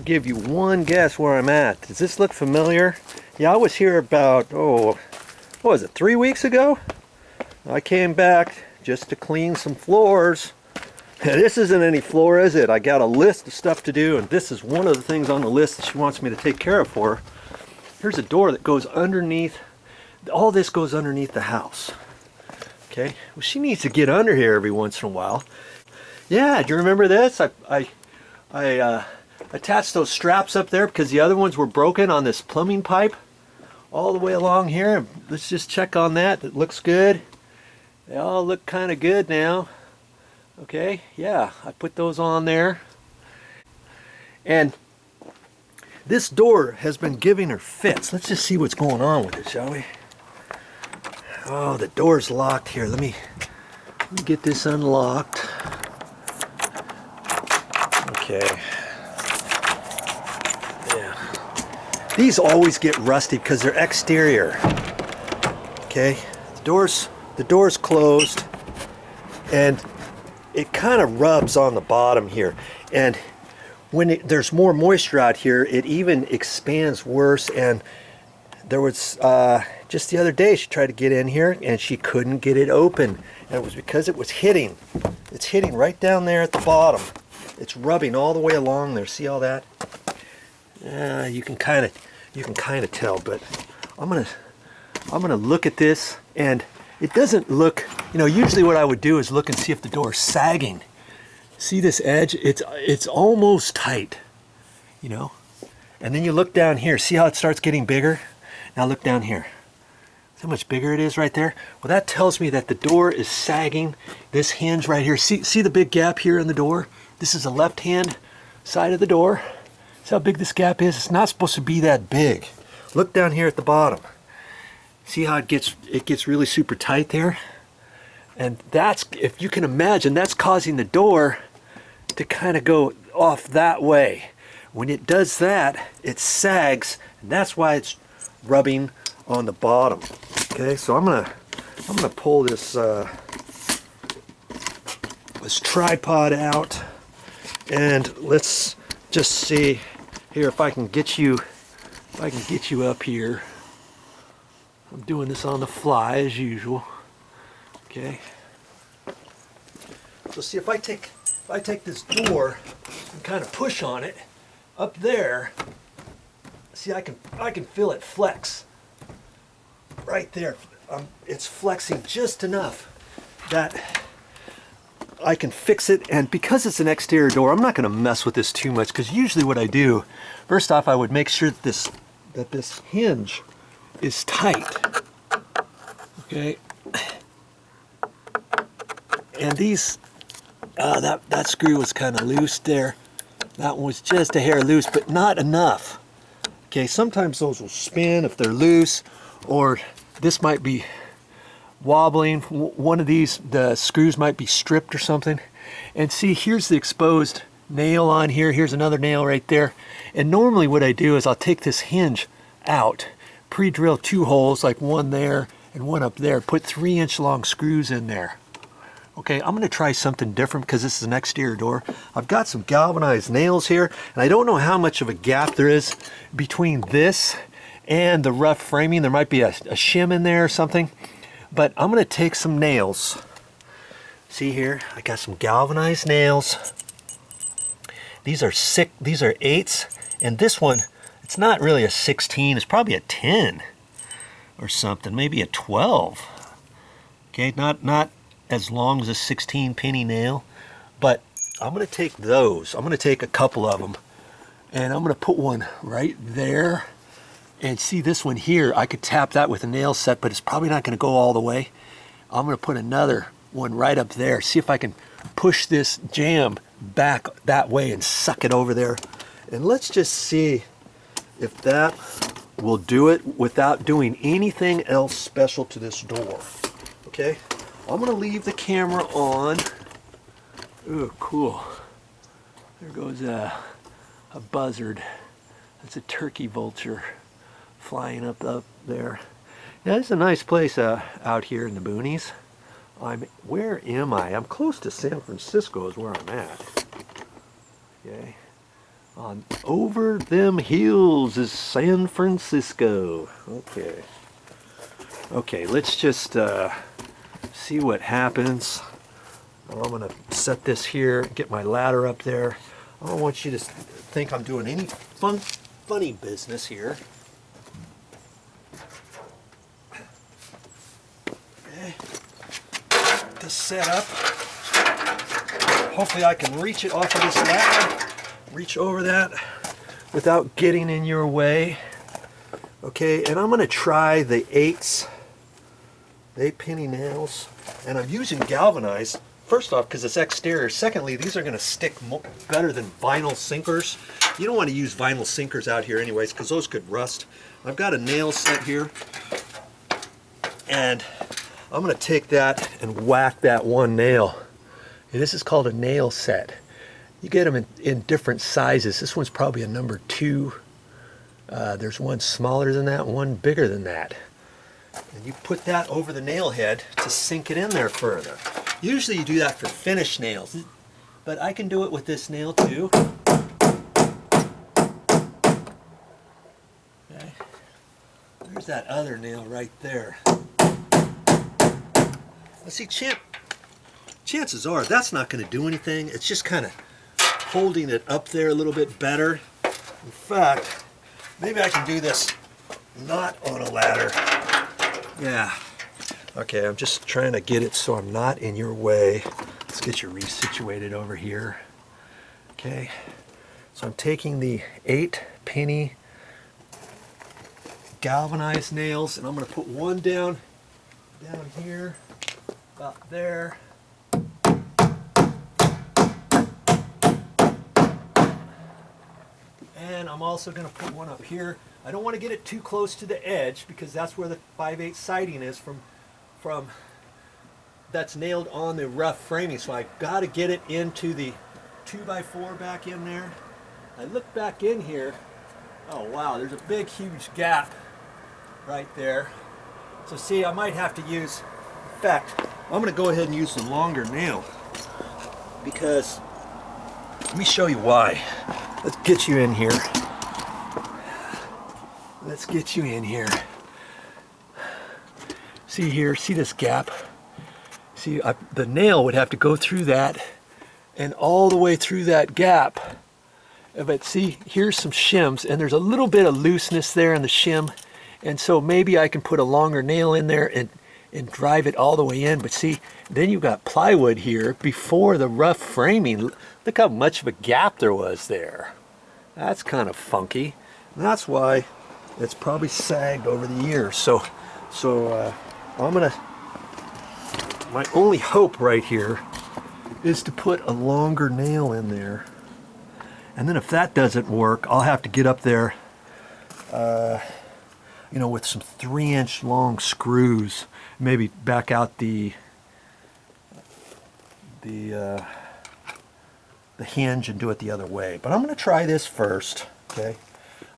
give you one guess where I'm at. Does this look familiar? Yeah, I was here about, what was it, 3 weeks ago? I came back just to clean some floors. This isn't any floor, is it? I got a list of stuff to do, and this is one of the things on the list that she wants me to take care of for her. Here's a door that goes underneath. All this goes underneath the house. Okay, well, she needs to get under here every once in a while. Yeah, do you remember this? I attached those straps up there because the other ones were broken on this plumbing pipe all the way along here. Let's just check on that. It looks good. They all look kind of good now. Okay, yeah, I put those on there. And this door has been giving her fits. Let's just see what's going on with it, shall we? Oh, the door's locked here. Let me get this unlocked. Okay. Yeah. These always get rusty because they're exterior. Okay. The door's closed, and it kind of rubs on the bottom here. And when there's more moisture out here, it even expands worse. And there was just the other day she tried to get in here and she couldn't get it open, and it was because it was hitting. It's hitting right down there at the bottom. It's rubbing all the way along there. See all that? You can kind of tell, but I'm gonna look at this, and it doesn't look, usually what I would do is look and see if the door is sagging. See this edge? It's almost tight, and then you look down here. See how it starts getting bigger? Now look down here. See how much bigger it is right there? Well, that tells me that the door is sagging. This hinge right here. See the big gap here in the door? This is the left-hand side of the door. See how big this gap is? It's not supposed to be that big. Look down here at the bottom. See how it gets really super tight there? And that's, if you can imagine, that's causing the door to kind of go off that way. When it does that, it sags, and that's why it's rubbing on the bottom. Okay, so I'm gonna pull this tripod out, and let's just see here if I can get you up here. I'm doing this on the fly as usual. Okay. So see, if I take this door and kind of push on it up there, see, I can feel it flex right there. It's flexing just enough that I can fix it. And because it's an exterior door, I'm not going to mess with this too much, because usually what I do, first off, I would make sure that this hinge is tight. Okay. And these, that screw was kind of loose there. That one was just a hair loose, but not enough. Okay, sometimes those will spin if they're loose, or this might be wobbling. One of these, the screws might be stripped or something. And see, here's the exposed nail on here. Here's another nail right there. And normally what I do is I'll take this hinge out, pre-drill 2 holes, like one there and one up there, put 3-inch long screws in there. Okay, I'm going to try something different because this is an exterior door. I've got some galvanized nails here, and I don't know how much of a gap there is between this and the rough framing. There might be a shim in there or something, but I'm going to take some nails. See here, I got some galvanized nails. These are 8s, and this one, it's not really a 16, it's probably a 10 or something, maybe a 12. Okay, not as long as a 16 penny nail, but I'm going to take those. I'm going to take a couple of them, and I'm going to put one right there. And see this one here, I could tap that with a nail set, but it's probably not going to go all the way. I'm going to put another one right up there. See if I can push this jamb back that way and suck it over there. And let's just see if that will do it without doing anything else special to this door. Okay, I'm going to leave the camera on. Ooh, cool. There goes a buzzard. That's a turkey vulture flying up there. Yeah, it's a nice place out here in the boonies. Where am I? I'm close to San Francisco is where I'm at. Okay. On over them hills is San Francisco. Okay. Okay, let's just see what happens. I'm going to set this here, get my ladder up there. I don't want you to think I'm doing any funny business here. Okay. This set up. Hopefully I can reach it off of this ladder. Reach over that without getting in your way. Okay, and I'm going to try the 8 penny nails. And I'm using galvanized. First off, because it's exterior. Secondly, these are going to stick better than vinyl sinkers. You don't want to use vinyl sinkers out here anyways, because those could rust. I've got a nail set here, and I'm going to take that and whack that one nail. And this is called a nail set. You get them in different sizes. This one's probably a number 2. There's one smaller than that, one bigger than that. And you put that over the nail head to sink it in there further. Usually you do that for finished nails, but I can do it with this nail too. Okay. There's that other nail right there. Let's see, chances are that's not going to do anything. It's just kind of holding it up there a little bit better. In fact, maybe I can do this not on a ladder. Yeah. Okay, I'm just trying to get it so I'm not in your way. Let's get you resituated over here. Okay, so I'm taking the 8 penny galvanized nails, and I'm going to put one down here, about there. And I'm also going to put one up here. I don't want to get it too close to the edge because that's where the 5/8 siding is from that's nailed on the rough framing. So I've got to get it into the 2x4 back in there. I look back in here. Oh wow, there's a big huge gap right there. So see, I might have to use, in fact, I'm going to go ahead and use the longer nail because, let me show you why. Let's get you in here. Let's get you in here. See here, see this gap? See, the nail would have to go through that and all the way through that gap. But see, here's some shims, and there's a little bit of looseness there in the shim. And so maybe I can put a longer nail in there and drive it all the way in. But see, then you've got plywood here before the rough framing. Look how much of a gap there was there. That's kind of funky. And that's why it's probably sagged over the years. So I'm gonna, my only hope right here is to put a longer nail in there. And then if that doesn't work, I'll have to get up there, you know, with some 3-inch long screws, maybe back out the hinge and do it the other way. But I'm going to try this first, okay?